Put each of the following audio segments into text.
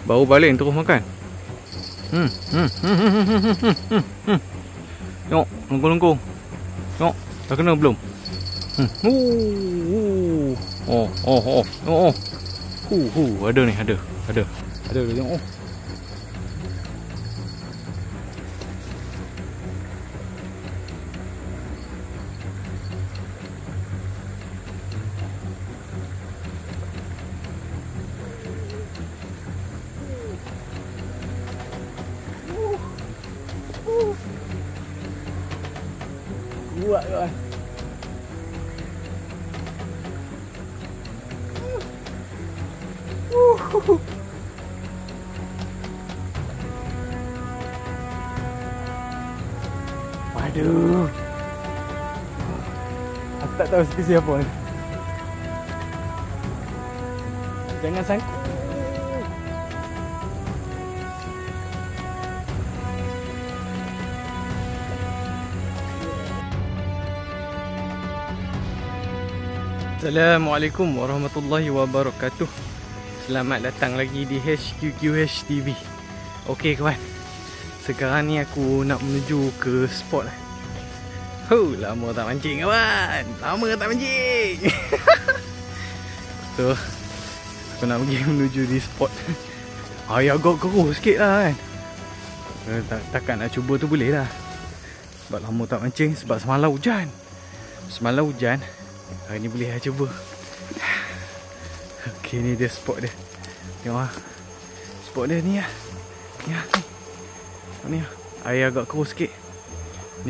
Baru balik terus makan. Tengok, lengkung-lengkung. Tengok, dah kena belum? Ada ni, ada. Ada, tengok. Kuat kan. Aduh. Aku tak tahu spesies apa ni. Jangan sangkut. Assalamualaikum warahmatullahi wabarakatuh. Selamat datang lagi di HQQH TV. Okey kawan, sekarang ni aku nak menuju ke spot. Lama tak mancing kawan. Lama tak mancing. So aku nak pergi menuju di spot. Agak keruh sikit lah kan. Takkan nak cuba tu boleh lah. Sebab lama tak mancing. Sebab semalam hujan. Hari ni boleh lah cuba. Okey, ni dia spot dia. Tengok lah. Spot dia ni lah. Ni lah. Air agak keruh sikit.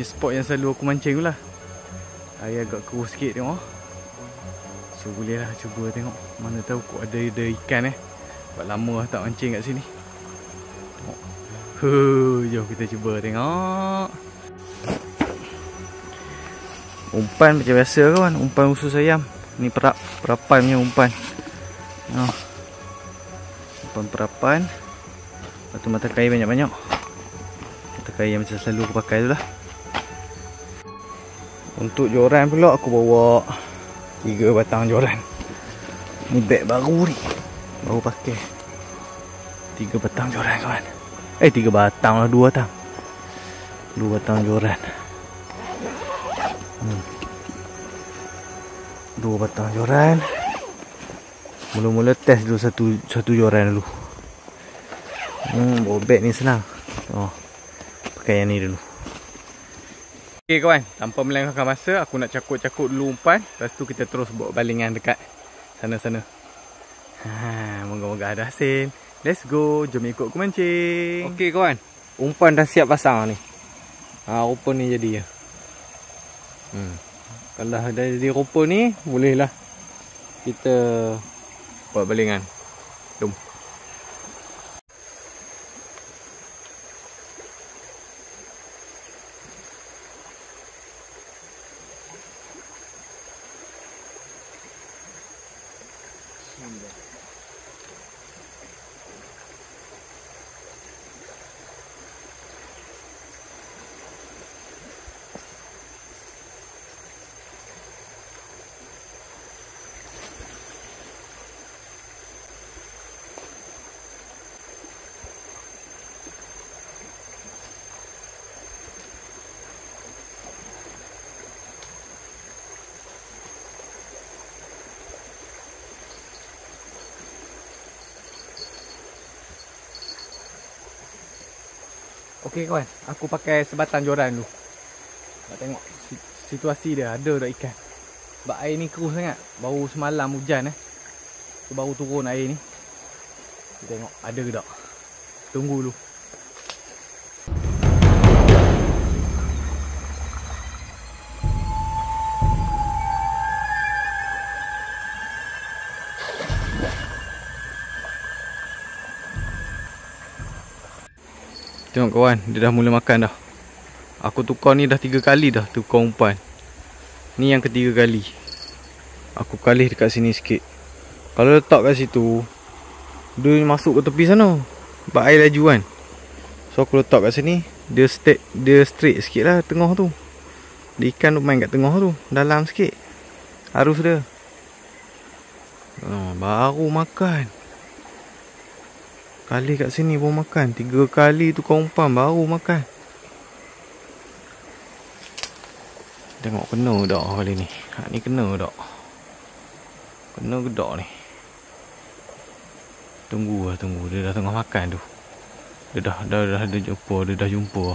Ni spot yang selalu aku mancing tu lah. Air agak keruh sikit, tengok. So boleh lah cuba tengok. Mana tahu kok ada ikan Sebab lama lah tak mancing kat sini. Tengok. Jom kita cuba tengok. Umpan macam biasa kawan. Umpan usus ayam. Ni perapan punya umpan. Umpan perapan. Lepas tu mata kail banyak-banyak. Mata kail yang macam selalu aku pakai tu lah. Untuk joran pula aku bawa 3 batang joran. Ni beg baru ni. Baru pakai 3 batang joran kawan. 3 batang lah, 2 batang. 2 batang joran. 2 batang joran. Mula-mula test dulu satu joran dulu. Bawa beg ni senang. Pakai yang ni dulu. Okay kawan, tanpa melengahkan masa, aku nak cakut-cakut dulu umpan. Lepas tu kita terus buat balingan dekat sana-sana. Moga-moga ada hasil. Let's go, jom ikut aku mancing. Okay kawan, umpan dah siap pasang ni. Rupa ni jadi ya. Kalau dah jadi rupa ni, bolehlah kita buat balingan. Jom. Okey kawan, aku pakai sebatang joran dulu. Nak tengok situasi dia, ada tak ikan. Sebab air ni keruh sangat. Baru semalam hujan baru turun air ni. Kita tengok ada ke tak. Tunggu dulu. Tengok kawan, dia dah mula makan dah. Aku tukar ni dah 3 kali dah tukar umpan. Ni yang ketiga kali. Aku kalih dekat sini sikit. Kalau letak kat situ, dia masuk ke tepi sana. Sebab air laju kan. So aku letak kat sini, dia straight sikit lah tengah tu. Dia ikan tu main kat tengah tu, dalam sikit arus dia. Baru makan. Kali kat sini baru makan. 3 kali tukar umpan baru makan. Tengok kena tak kali ni. Hak ni kena tak? Kena ke tak ni? Tunggu. Dia dah tengah makan tu. Dia dah jumpa. Dia dah jumpa.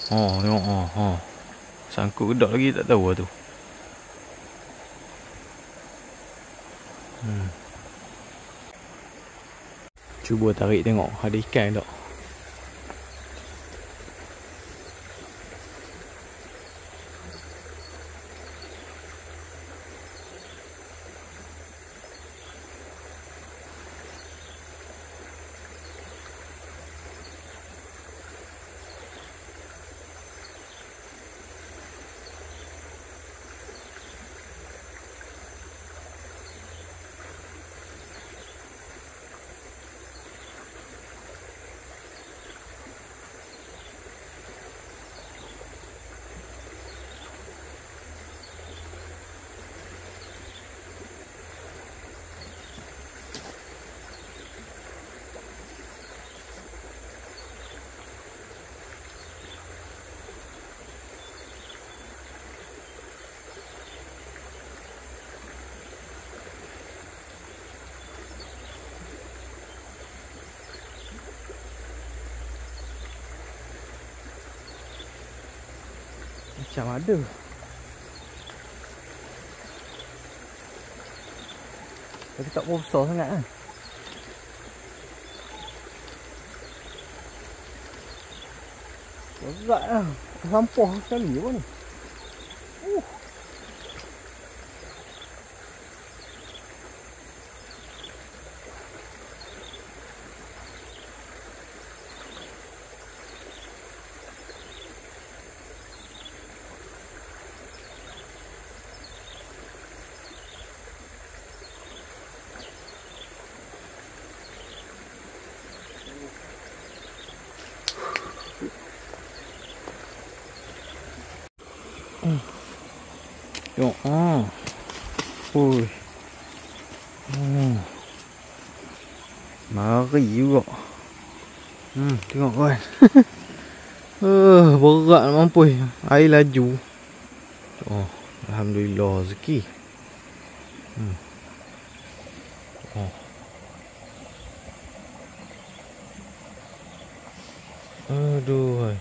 Tengok. Sangkut ke tak lagi tak tahu lah tu. Cuba tarik tengok ada ikan tak. Macam ada. Tapi tak besar sangat kan. Berat lah. Sampah sekali apa ni. Tengok. Ui. Mari juga. Tengok kawan. Berat nak mampus. Air laju. Alhamdulillah rezeki. Aduh.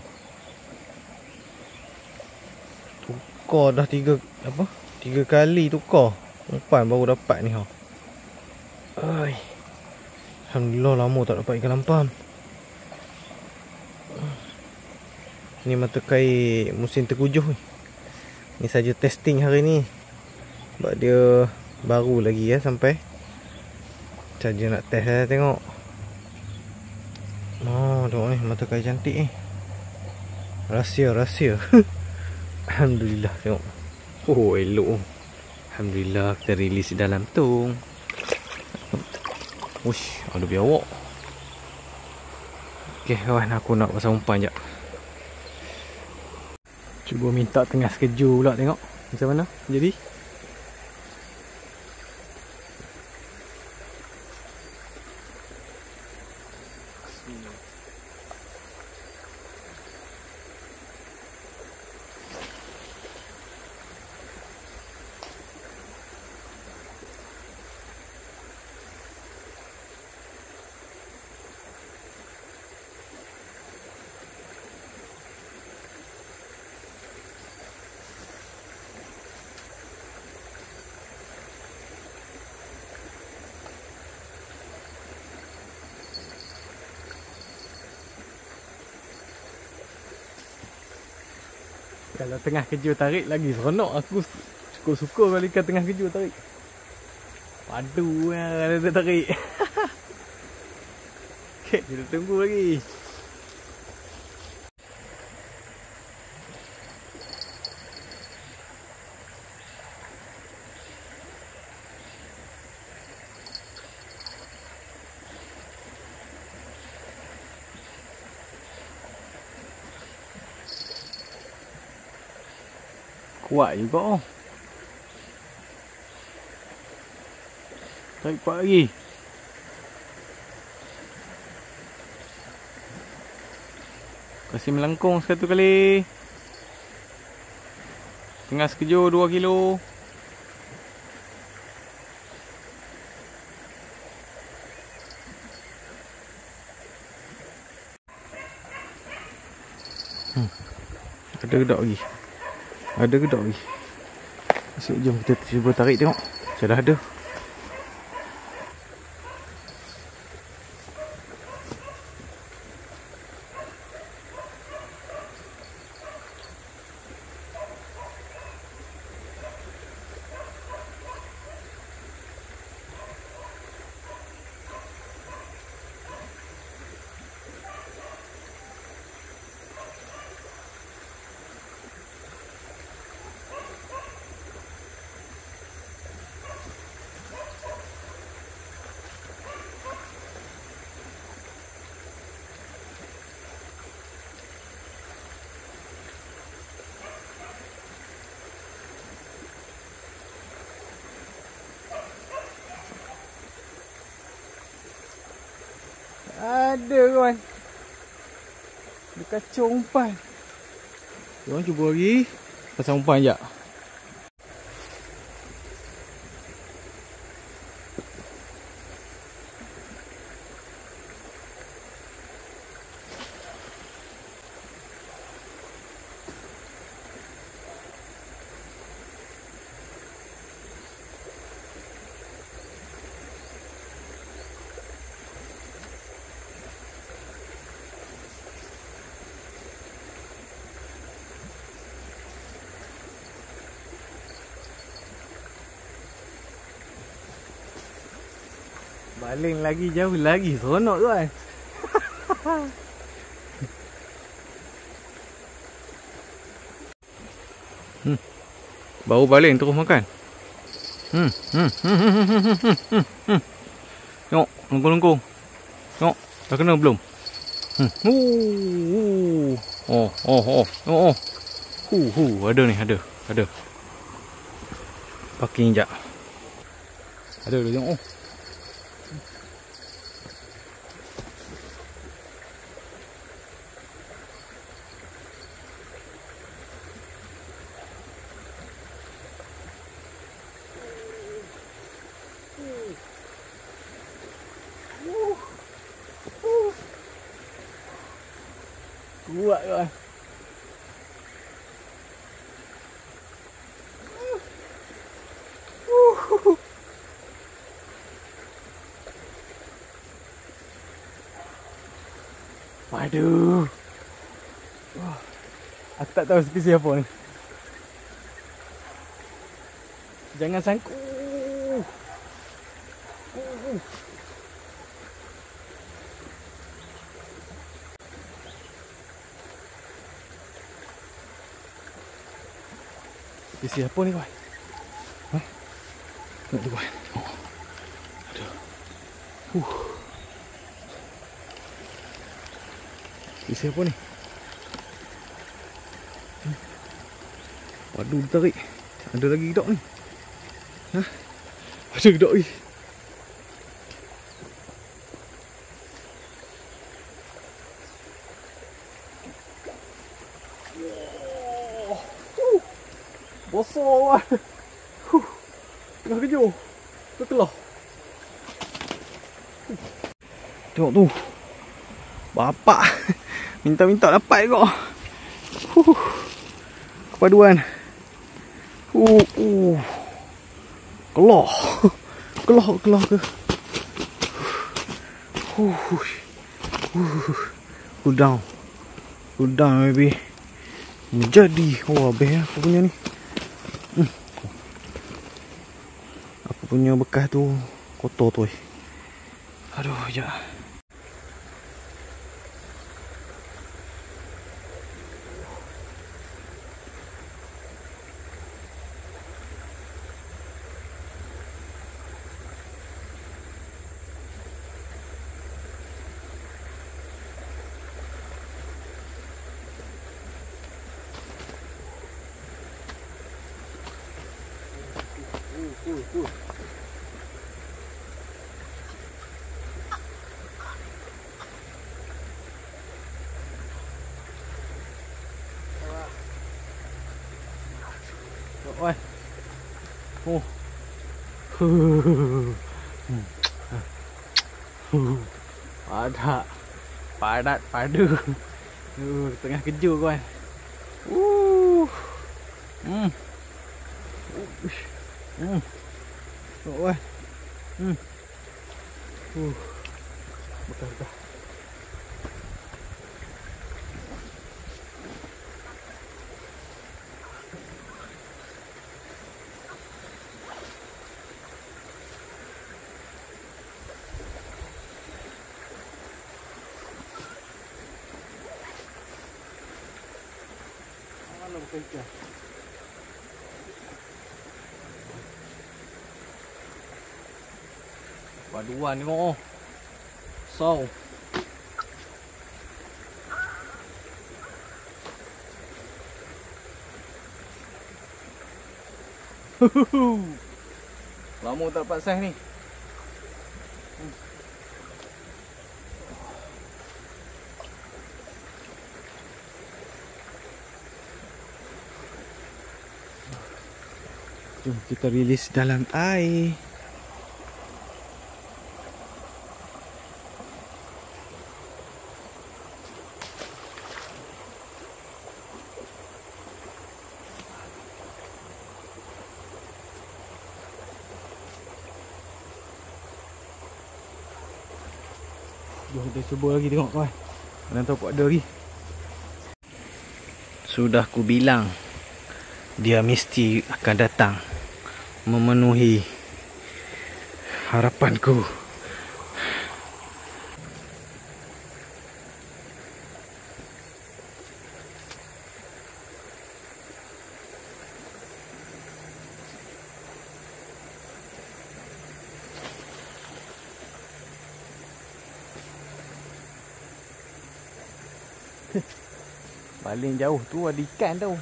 Tukar dah 3 kali tukar umpan baru dapat ni ha. Alhamdulillah lama tak dapat ikan lampam. Ni mata kail musim terkujuh ni. Ni saja testing hari ni. Sebab dia baru lagi ya sampai. Saja nak test lah tengok. Tengok ni mata kail cantik ni. Rahsia. Alhamdulillah tengok. Elok. Alhamdulillah kita release dalam tong. Ush, ada biawak. Okey kawan, aku nak pasang umpan jap. Cuba minta tengah sekejur pula tengok macam mana jadi. Kalau tengah kejur tarik lagi seronok. Aku suka kalau ikan tengah kejur tarik. Padu lah kalau dia tarik. Okay, kita tunggu lagi. Kuat juga. Tarik kuat lagi. Kasih melengkung satu kali. Tengah sekejur 2 kilo. Ada gedak lagi. Ada gedak lagi. Masuk, jom kita cuba tarik tengok. Macam dah ada. Ada kawan. Dia kacau umpan. Jom cuba lagi. Pasang umpan sekejap. Baling lagi jauh lagi. Seronok tuan. Baru baling terus makan. Tengok, lengkung-lengkung. Tengok, dah kena belum? Ada ni, ada. Parking jap. Ada tu, tengok. Kuat kan. Aduh. Aku tak tahu spesies apa ni. Jangan sangkut. Spesies apa ni kawan? Tengok tu kawan. Aduh. Spesies apa ni? Waduh, tarik. Ada lagi gedak ni. Ada gedak lagi. Besar kan. Tengah kejur. Terkelah. Tengok tu. Bapak. Minta-minta dapat kok. Kepaduan. Kelah. Kelah ke. Cool down baby. Jadi habis aku punya ni. Aku punya bekas tu kotor tu. Aduh, sekejap. Padat. Padat padu. Tengah kejut kawan. Hmm. Kawan. Betul. Mana bekerja? Paduan tengok. So. Lama tak dapat saiz ni. Jom kita rilis dalam air. Jom kita cuba lagi tengok kawan. Mana tahu ada lagi. Sudah ku bilang dia mesti akan datang memenuhi harapanku. Paling jauh tu ada ikan tau.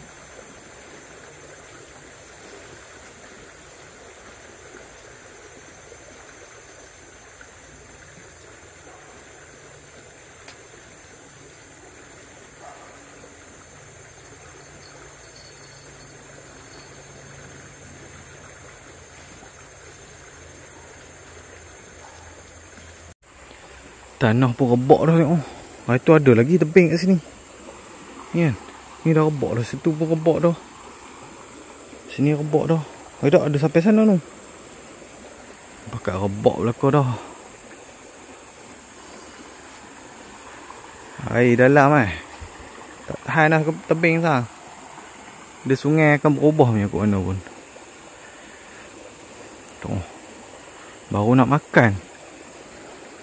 Tanah pun rebak dah tengok. Itu ada lagi tebing kat sini. Ni kan. Ni dah rebak dah. Situ pun rebak dah. Sini rebak dah. Ada sampai sana tu. Pakat rebak belakang dah. Air dalam tak tahan dah ke tebing sah. Dia sungai akan berubah punya kat mana pun. Tuh. Baru nak makan.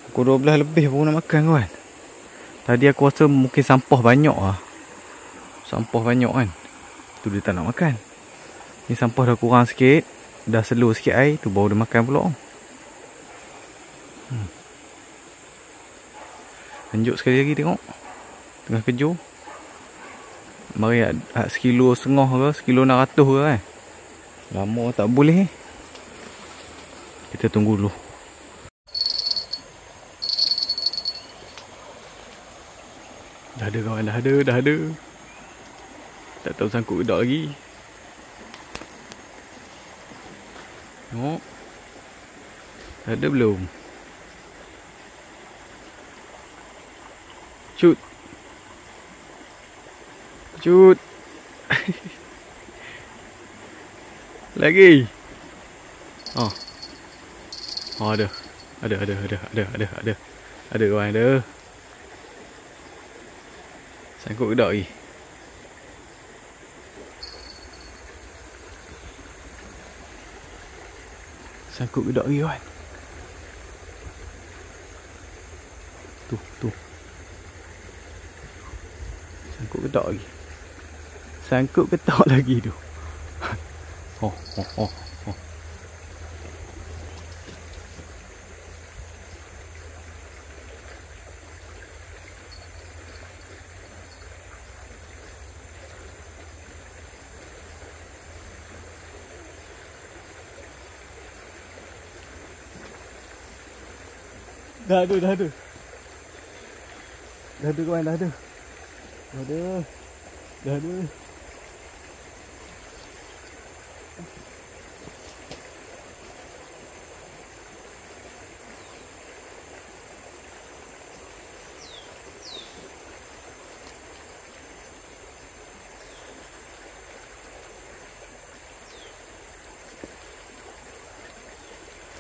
Pukul 12 lebih baru nak makan kawan. Tadi aku rasa mungkin sampah banyak lah. Sampah banyak kan. Tu dia tak nak makan. Ni sampah dah kurang sikit. Dah slow sikit air. Tu baru dia makan pula. Lanjut sekali lagi tengok. Tengah kejur. Mari sekilo setengah ke. Sekilo 600 ke kan. Lama tak boleh. Kita tunggu dulu. Dah ada kawan, dah ada. Tak tahu sangkut ke tak lagi. Tengok. Dah ada belum? Cut. Lagi. Oh. Oh ada. Ada kawan, ada. Sangkut ke tak lagi? Sangkut ke tak lagi kawan? Tu. Sangkut ke tak lagi? Sangkut ke tak lagi tu? Oh. Dah ada. Dah ada kawan, dah ada.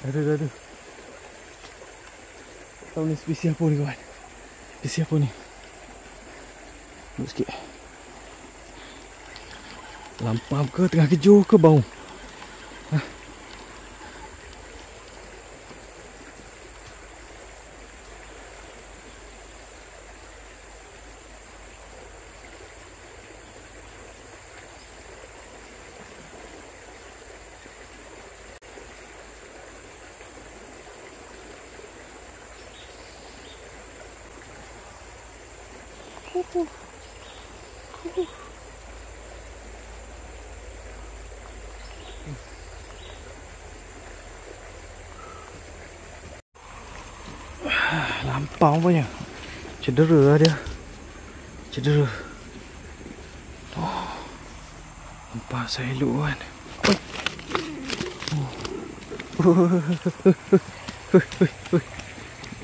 Aduh. Tahu ni spesies apa ni kawan? Spesies apa ni? Tengok sikit. Lampam ke, tengah kejur ke bau? Lampau punya. Cedera dia. Cedera. Oh. Nampak saya elok kan.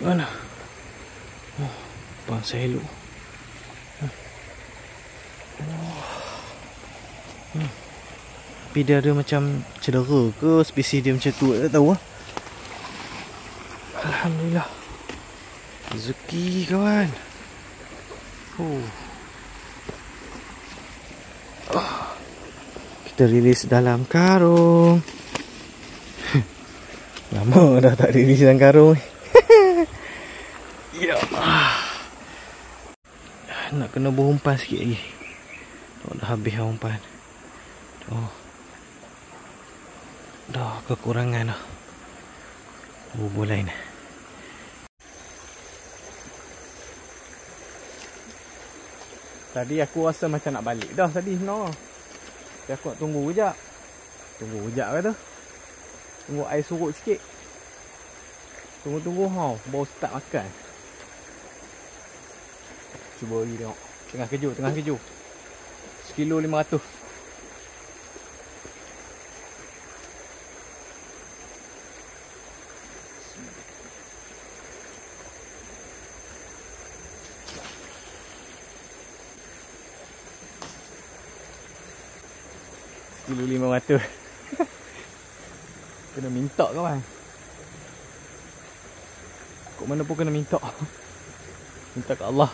Mana? Oh, nampak saya elok. Tapi dia ada macam cedera ke, spesies dia macam tu, tak tahu lah. Alhamdulillah. Rezeki kawan. Kita rilis dalam karung. Lama dah tak rilis dalam karung. Ya. Nak kena berumpan sikit lagi. Dah habis umpan. Dah kekurangan dah. Bubur lain. Tadi aku rasa macam nak balik dah tadi no. Tapi aku nak tunggu kejap. Tunggu kejap kata. Tunggu air surut sikit. Tunggu baru start makan. Cuba lagi tengok. Tengah kejur. 1 kilo 500. Kilo 500. Kena minta kawan. Kok mana pun kena minta. Minta kat Allah.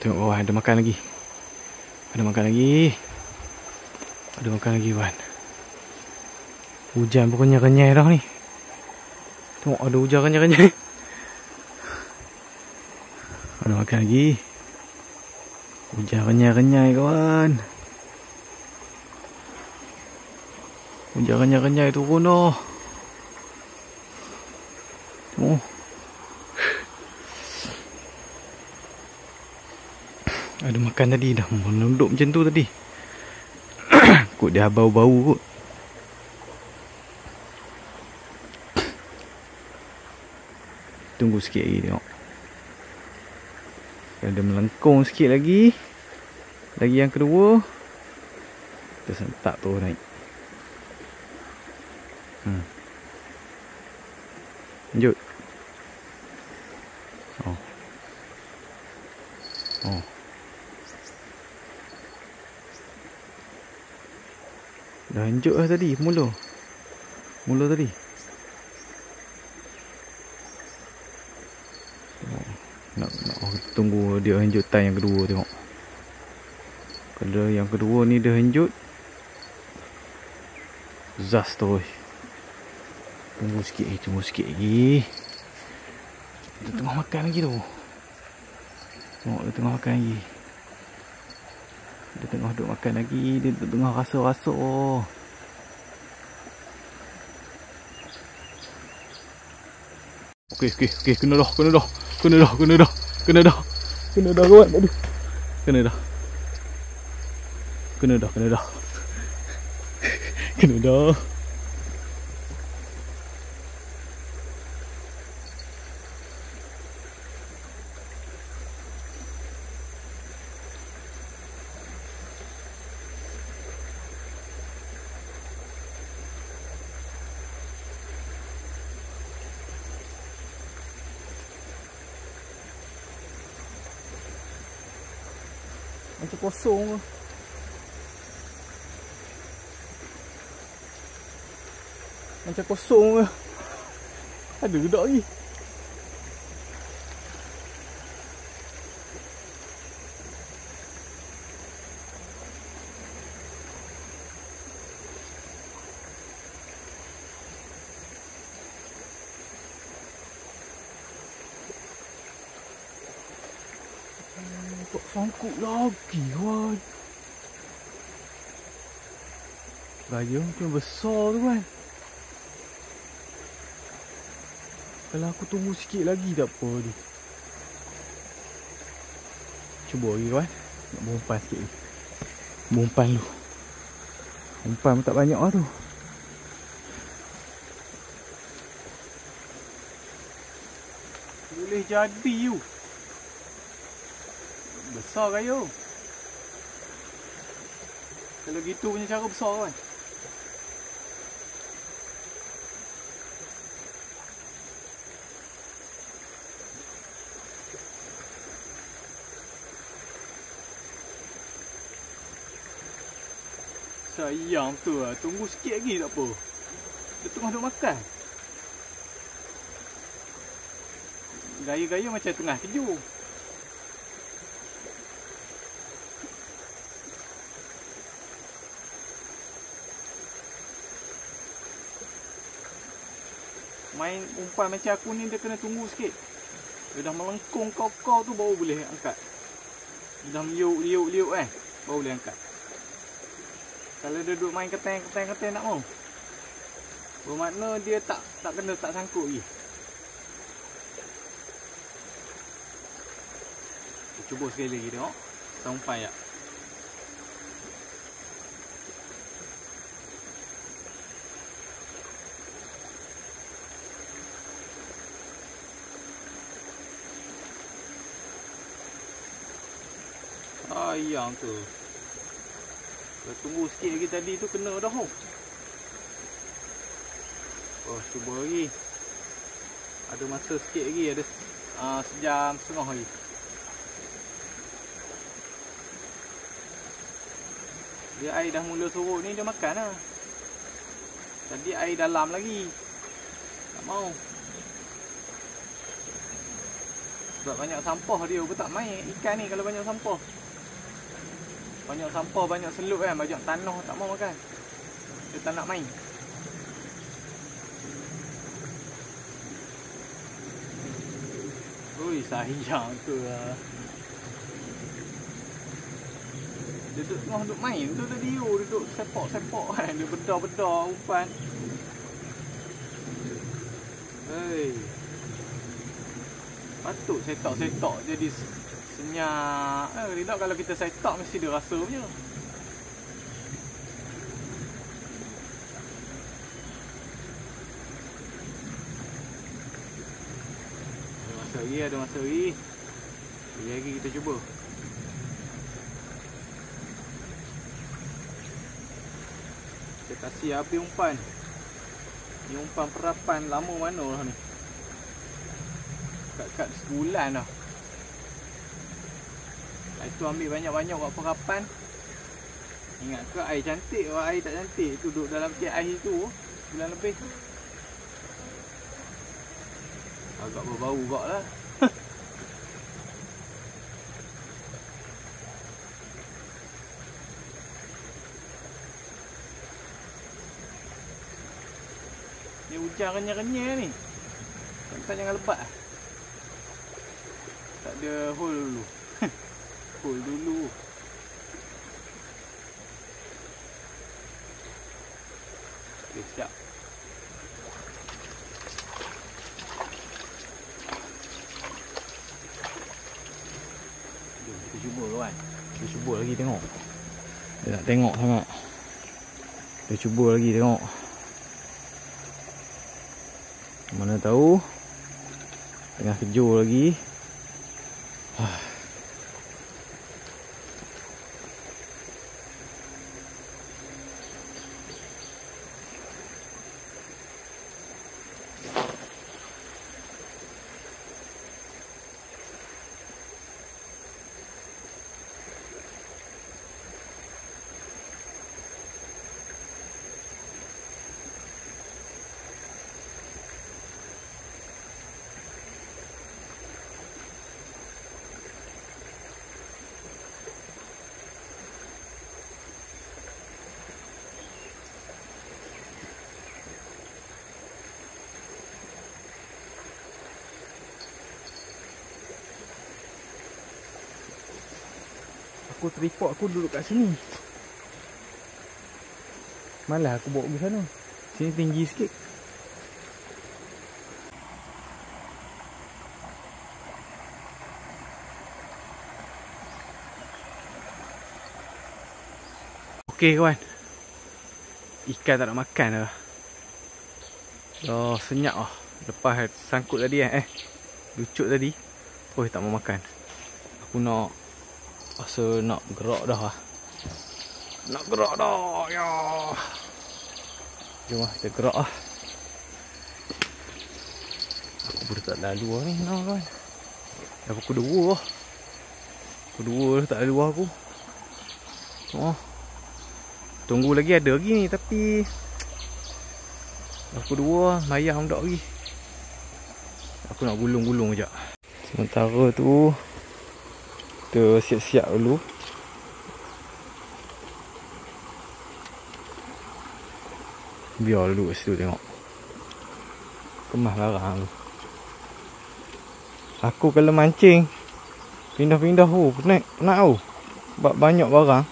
Tengok ada makan lagi. Ada makan lagi Wan. Hujan pun kenyai dah ni. Tengok ada hujan kenyai. Ada makan lagi. Hujan kenyai kawan. Hujan kenyai turun dah. Tengok. Ada makan tadi dah menunduk macam tu tadi. Kot dia bau-bau kot. Tunggu sikit lagi tengok. Ada melengkung sikit lagi. Lagi yang kedua. Kita sentak tu naik. Lanjut. Dah hanjuk lah tadi, mula tadi. Nak tunggu dia hanjut time yang kedua tengok. Kalau yang kedua ni dia hanjut, zas terus. Tunggu sikit lagi. Dia tengah makan lagi tu. Tengok dia tengah makan lagi. Dia tengah duduk makan lagi. Dia tengah rasa-rasa. Okey. Kena dah. Kena dah. Kena dah kawan. Aduh. Kena dah. Kena dah. Macam kosong ke. Macam kosong ke. Ada ke tak lagi. Tak sangkut lagi kawan. Gaya macam besar tu kan. Kalau aku tunggu sikit lagi tak apa dia. Cuba lagi kawan. Nak berumpan sikit lagi. Berumpan dulu. Umpan pun tak banyak lah tu. Boleh jadi tu. Besar kayu. Kalau gitu punya cara besar kan. Sayang tu lah. Tunggu sikit lagi tak apa. Dia tengah duk makan. Gaya-gaya macam tengah kejur. Main umpan macam aku ni dia kena tunggu sikit. Dia dah melengkung kau-kau tu baru boleh angkat. Dia dah meliuk-liuk kan, baru boleh angkat. Kalau dia duduk main keteng nak mau, bermakna dia tak kena, tak sangkut lagi. Kita cuba sekali lagi tengok. Kita umpan tak? Sayang tu. Kita tunggu sikit lagi tadi tu kena dah. Oh, cuba lagi. Ada masa sikit lagi, ada sejam setengah lagi. Dia air dah mula surut ni dia makan lah. Tadi air dalam lagi. Tak mau. Sebab banyak sampah dia pun tak main ikan ni kalau banyak sampah. Banyak sampah, banyak selut kan, banyak tanah tak mau makan. Dia tak nak main. Ui, sayang tu lah. Dia duduk main tu tadi tu. Dia duduk sepok-sepok kan. Dia bedar-bedar umpan. Hei. Patut setok-setok jadi senyap. Tidak kalau kita setok mesti dia rasa punya. Ada masa lagi. Lagi kita cuba. Kita kasih api umpan. Ni umpan perapan lama mana lah ni. Kat sebulan dah. Itu ambil banyak-banyak buat perapan. Ingat ke air cantik atau air tak cantik. Tu duduk dalam tiap air tu bulan lebih. Agak berbau juga lah. Ni hujan renyah-renyah ni. Tuan jangan lebat lah. Tak ada hole dulu. Hole dulu. Okay, siap. cuba kawan. Dia cuba lagi tengok. Dia nak tengok sangat. Dia cuba lagi tengok. Mana tahu tengah kejur lagi. Aku tripod aku duduk kat sini. Malah aku bawa pergi sana. Sini tinggi sikit. Okey kawan. Ikan tak nak makan dah. Dah senyap lah. Lepas sangkut tadi lucut tadi. Oh tak mau makan. Aku nak rasa nak gerak dah lah. Nak gerak dah. Ya. Jom lah kita gerak lah. Aku boleh tak lalu lah ni. Nah, kawan. Dah pukul 2 lah. Pukul 2 dah tak lalu aku. Oh. Tunggu lagi ada lagi ni. Tapi dah pukul 2 lah. Mayang tak lagi. Aku nak gulung-gulung sekejap. Sementara tu kita siap-siap dulu. Biar dulu kat situ tengok. Kemas barang tu. Aku kalau mancing pindah-pindah penat tau. Sebab banyak barang.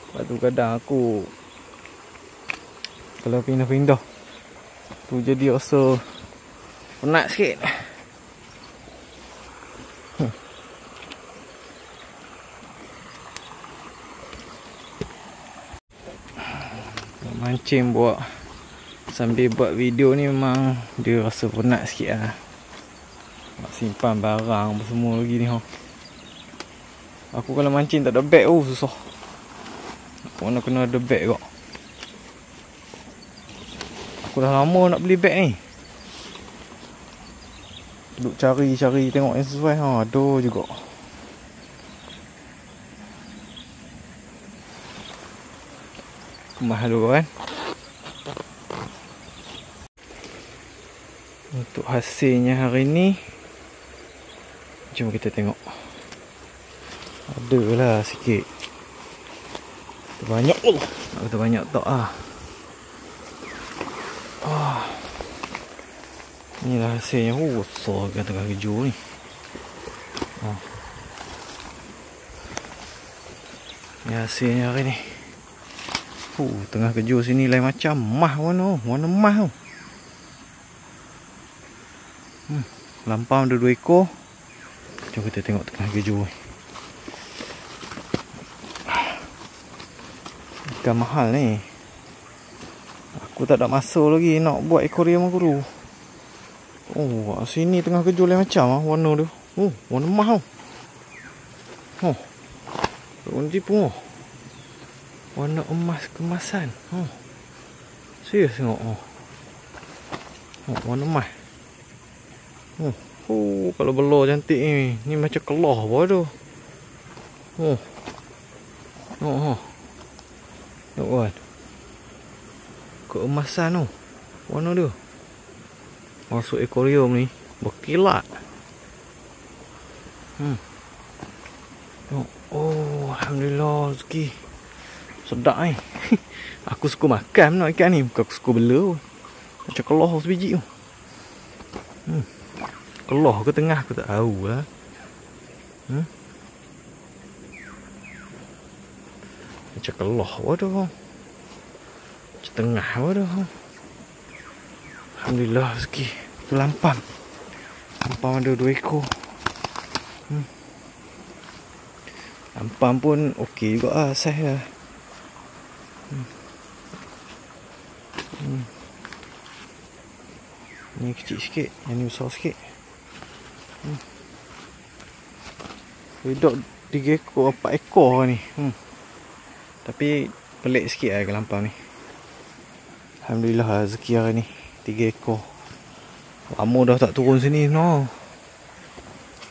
Lepas tu kadang aku kalau pindah-pindah tu jadi rasa penat sikit. Mancing buat sambil buat video ni memang dia rasa penat sikit lah. Nak simpan barang semua lagi ni. Aku kalau mancing tak ada beg susah. Mana kena ada beg kok. Aku dah lama nak beli beg ni. Duk cari-cari tengok yang sesuai. Ada juga. Kemas dulu kan. Untuk hasilnya hari ni, jom kita tengok. Adalah sikit. Banyak. Nak kata banyak tak ah. Inilah hasilnya. Besar kan tengah kejur ni. Ini hasilnya hari ni. Tengah kejur sini lain macam. Mah warna. Warna mah tu. Lampau ada 2 ekor. Jom kita tengok tengah kejur ni. Ikan mahal ni. Aku tak ada masa lagi nak buat aquarium aku tu. Sini tengah kejur lain macam warna tu. Warna mah tu. Warna tipu. Warna emas kemasan. Serius tengok. Warna emas. Kalau belur cantik ni. Ni macam kelah apa tu. Tengok kan. Keemasan tu. Warna dia. Masuk aquarium ni. Berkilat. Alhamdulillah rezeki. Sedap ni. Aku suka makan nak ikan ni. Bukan aku suka bela. Macam kelah sebiji tu. Kelah ke tengah aku tak tahu lah. Macam kelah apa tu. Macam tengah apa tu. Alhamdulillah rezeki. Tu lampam. Lampam ada 2 ekor. Lampam pun okey juga lah, saiz lah. Ni kecil sikit, yang ni besar sikit. Duduk 3 ekor, 4 ekor ni. Tapi pelik sikit lah lampam ni. Alhamdulillah rezeki hari ni 3 ekor. Lama dah tak turun sini no.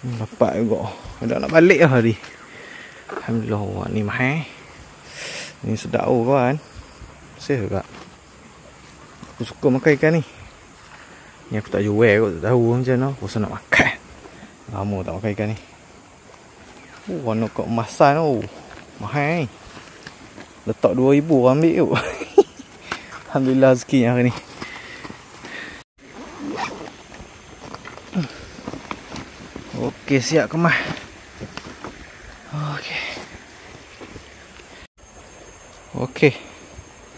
Dapat juga. Dah nak balik lah hari. Alhamdulillah. Wah, ni mahal. Ni sedap kan. Sih juga. Aku suka makan ikan ni. Ni aku tak jual kot, tak tahu macam mana. Aku rasa nak makan. Lama tak makan ikan ni. Warna keemasan tu. Mahal ni. Letak 2,000 ambil tu. Alhamdulillah rezeki hari ni. Okey, siap kemas. Okey.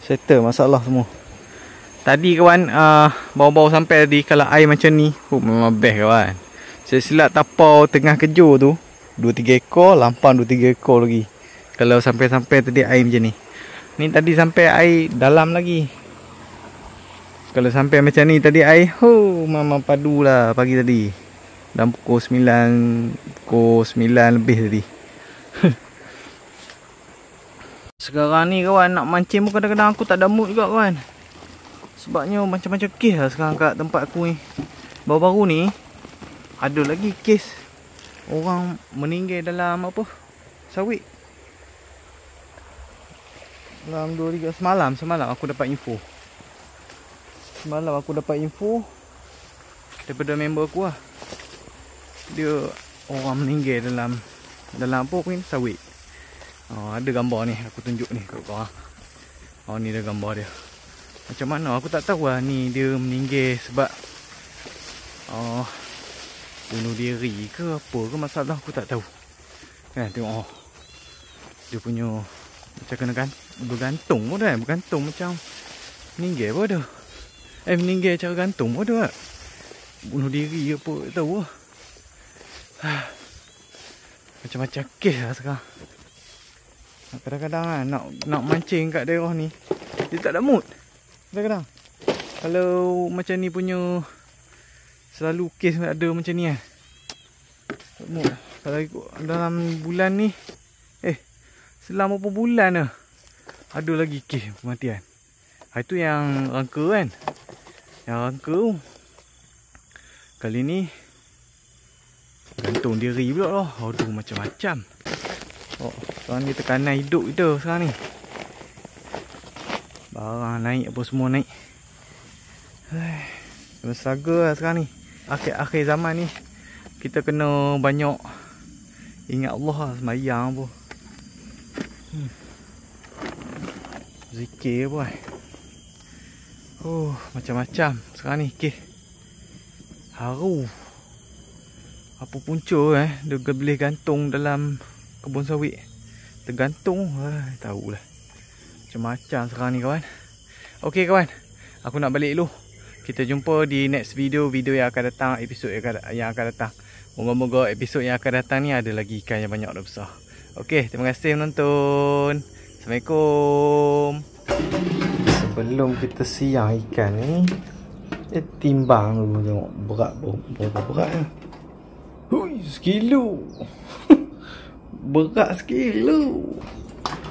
Settle masalah semua. Tadi kawan, baru-baru sampai tadi. Kalau air macam ni, memang best kawan. Saya silap tapau tengah kejur tu 2-3 ekor, lampam 2-3 ekor lagi. Kalau sampai-sampai tadi air macam ni. Ni tadi sampai air dalam lagi. Kalau sampai macam ni tadi air, memang padu lah pagi tadi. Dalam pukul 9 lebih tadi. Sekarang ni kawan, nak mancing pun kadang-kadang aku tak ada mood juga kawan. Sebabnya macam-macam kes lah sekarang kat tempat aku ni. Baru-baru ni ada lagi kes orang meninggal dalam apa, sawit. Dalam 2-3 semalam aku dapat info. Semalam aku dapat info daripada member aku lah. Dia orang meninggal dalam apa pun sawit. Ada gambar ni, aku tunjuk ni kat korang. Ni ada gambar dia. Macam mana aku tak tahu lah ni dia meninggal sebab bunuh diri ke apa ke, masalah aku tak tahu. Kan tengok dia punya macam kena bergantung pun dah, bergantung macam meninggal pun ada. Meninggal cara gantung pun ada. Bunuh diri ke apa tak tahu lah. Macam-macam kes lah sekarang. Kadang-kadang lah, nak mancing kat daerah ni, dia tak ada mood. Kadang-kadang kalau macam ni punya, selalu kes ada macam ni lah. Mood. Kalau ikut dalam bulan ni, selama berapa bulan dah ada lagi kes kematian. Itu yang rangka kan. Yang rangka tu kali ni gantung diri pula lah. Aduh, macam-macam. Sekarang ni tekanan hidup kita sekarang ni. Barang naik apa semua naik. Kena struggle lah sekarang ni. Akhir-akhir zaman ni kita kena banyak ingat Allah lah, sembahyang apa. Zikir apa. Macam-macam sekarang ni kes. Haru. Apa punca dia boleh gantung dalam kebun sawit. Tergantung, tahulah. Macam-macam sekarang ni kawan. Okey kawan, aku nak balik dulu. Kita jumpa di next video yang akan datang, episod yang akan datang. Moga-moga episod yang akan datang ni ada lagi ikan yang banyak dan besar. Okey, terima kasih menonton. Assalamualaikum. Sebelum kita siang ikan ni, timbang dulu tengok berat berapa berat ni. Hui, 1 kilo. Berat 1 kilo.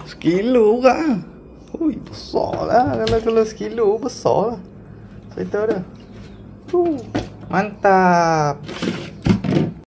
1 kilo berat. Hui, besar lah. Kalau 1 kilo besar lah. Saya tahu dah. Mantap.